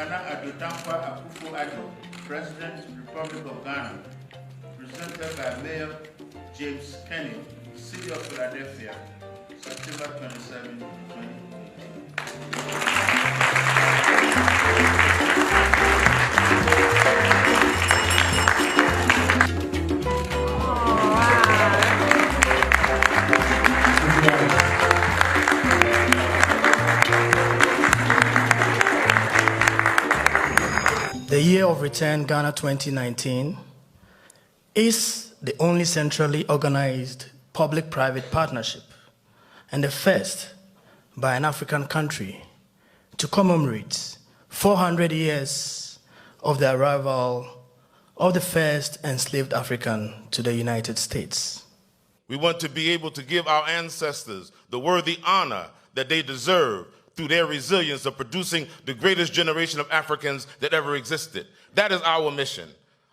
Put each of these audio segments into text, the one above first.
Nana Addo Dankwa Akufo-Addo, President, Republic of Ghana, presented by Mayor James Kenny, City of Philadelphia, September 27, 2018. The Year of Return Ghana 2019 is the only centrally organized public-private partnership and the first by an African country to commemorate 400 years of the arrival of the first enslaved African to the United States. We want to be able to give our ancestors the worthy honor that they deserve through their resilience of producing the greatest generation of Africans that ever existed. That is our mission.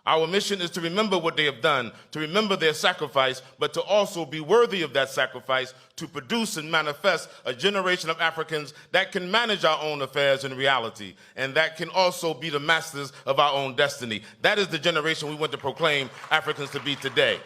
Our mission is to remember what they have done, to remember their sacrifice, but to also be worthy of that sacrifice, to produce and manifest a generation of Africans that can manage our own affairs in reality, and that can also be the masters of our own destiny. That is the generation we want to proclaim Africans to be today.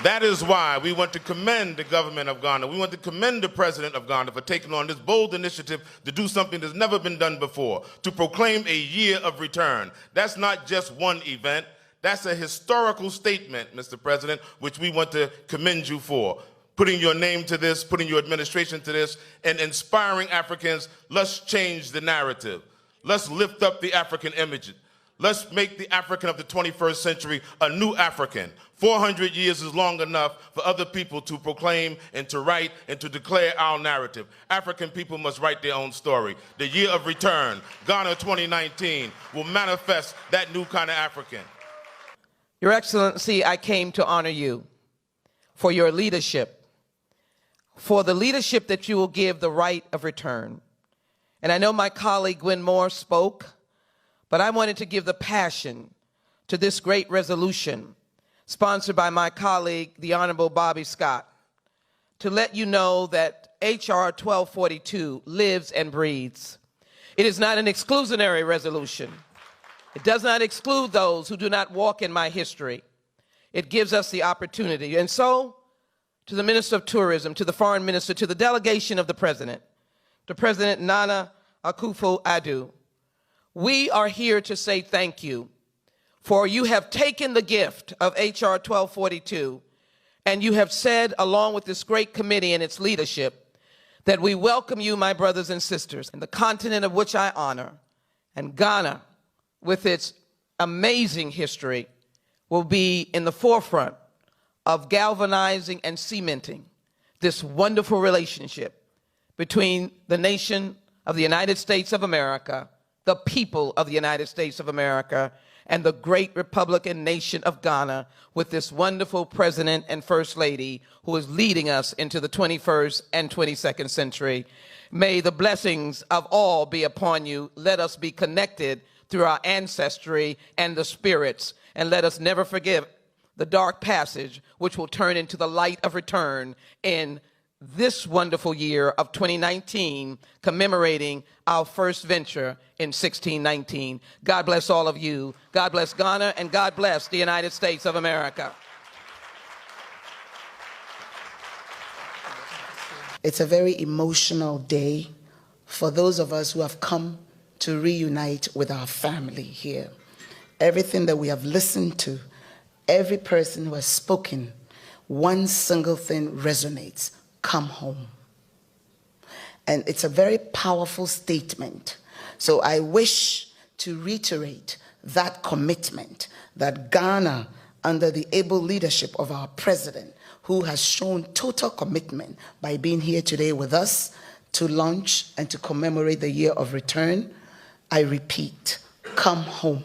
That is why we want to commend the government of Ghana. We want to commend the president of Ghana for taking on this bold initiative to do something that's never been done before, to proclaim a year of return. That's not just one event. That's a historical statement, Mr. President, which we want to commend you for. Putting your name to this, putting your administration to this, and inspiring Africans. Let's change the narrative. Let's lift up the African image. Let's make the African of the 21st century a new African. 400 years is long enough for other people to proclaim and to write and to declare our narrative. African people must write their own story. The Year of Return, Ghana 2019, will manifest that new kind of African. Your Excellency, I came to honor you for your leadership, for the leadership that you will give the right of return. And I know my colleague Gwen Moore spoke, but I wanted to give the passion to this great resolution sponsored by my colleague, the Honorable Bobby Scott, to let you know that H.R. 1242 lives and breathes. It is not an exclusionary resolution. It does not exclude those who do not walk in my history. It gives us the opportunity. And so, to the Minister of Tourism, to the Foreign Minister, to the delegation of the President, to President Nana Akufo-Addo, we are here to say thank you, for you have taken the gift of H.R. 1242 and you have said, along with this great committee and its leadership, that we welcome you, my brothers and sisters, in the continent of which I honor. And Ghana, with its amazing history, will be in the forefront of galvanizing and cementing this wonderful relationship between the nation of the United States of America, the people of the United States of America, and the great Republican nation of Ghana, with this wonderful President and First Lady who is leading us into the 21st and 22nd century. May the blessings of all be upon you. Let us be connected through our ancestry and the spirits, and let us never forget the dark passage which will turn into the light of return in this wonderful year of 2019, commemorating our first venture in 1619. God bless all of you. God bless Ghana, and God bless the United States of America. It's a very emotional day for those of us who have come to reunite with our family here. Everything that we have listened to, every person who has spoken, one single thing resonates: come home. And it's a very powerful statement. So I wish to reiterate that commitment that Ghana, under the able leadership of our president, who has shown total commitment by being here today with us to launch and to commemorate the Year of Return, I repeat, come home.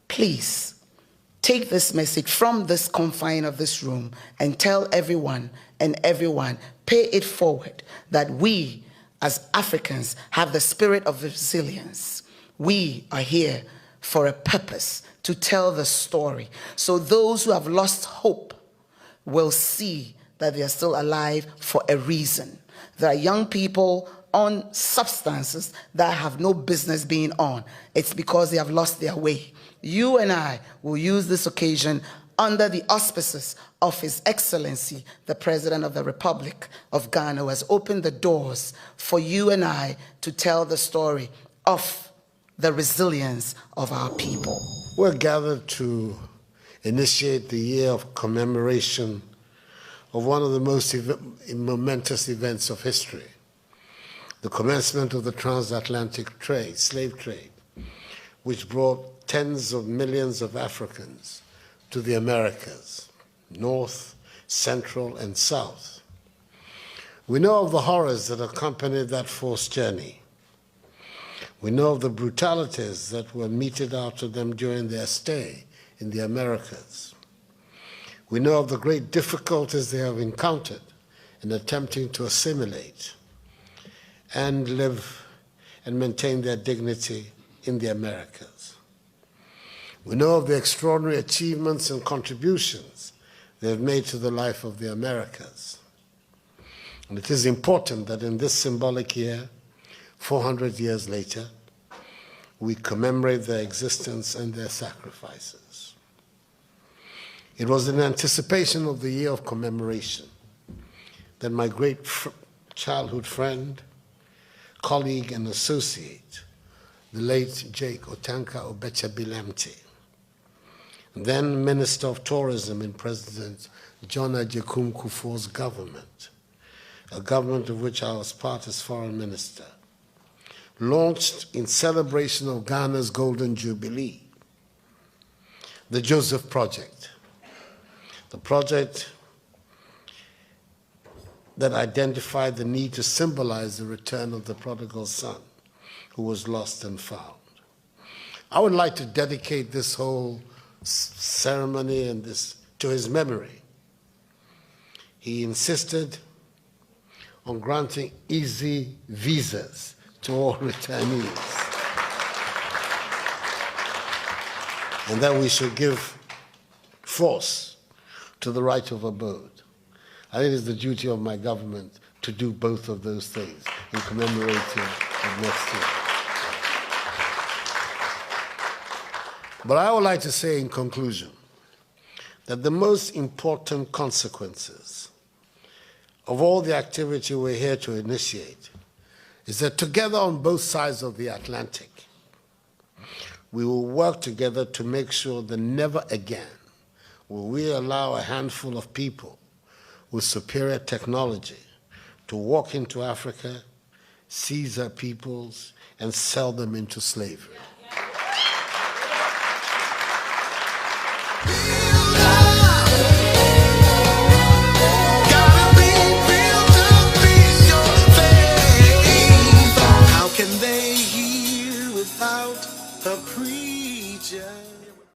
Please take this message from this confine of this room and tell everyone and everyone, pay it forward, that we as Africans have the spirit of resilience. We are here for a purpose, to tell the story. So those who have lost hope will see that they are still alive for a reason. There are young people on substances that have no business being on. It's because they have lost their way. You and I will use this occasion under the auspices of His Excellency, the President of the Republic of Ghana, who has opened the doors for you and I to tell the story of the resilience of our people. We're gathered to initiate the year of commemoration of one of the most momentous events of history, the commencement of the transatlantic trade, slave trade, which brought tens of millions of Africans to the Americas, North, Central, and South. We know of the horrors that accompanied that forced journey. We know of the brutalities that were meted out to them during their stay in the Americas. We know of the great difficulties they have encountered in attempting to assimilate and live and maintain their dignity in the Americas. We know of the extraordinary achievements and contributions they have made to the life of the Americas. And it is important that in this symbolic year, 400 years later, we commemorate their existence and their sacrifices. It was in anticipation of the year of commemoration that my great childhood friend, colleague, and associate, the late Jake Otanka Obecha-Bilamte, then Minister of Tourism in President John Agyekum Kufuor's government, a government of which I was part as Foreign Minister, launched in celebration of Ghana's Golden Jubilee, the Joseph Project, the project that identified the need to symbolize the return of the prodigal son who was lost and found. I would like to dedicate this whole ceremony and this to his memory. He insisted on granting easy visas to all returnees, and that we should give force to the right of abode. I think it's the duty of my government to do both of those things in commemorating of next year. But I would like to say in conclusion that the most important consequences of all the activity we're here to initiate is that together on both sides of the Atlantic, we will work together to make sure that never again will we allow a handful of people with superior technology to walk into Africa, seize our peoples, and sell them into slavery.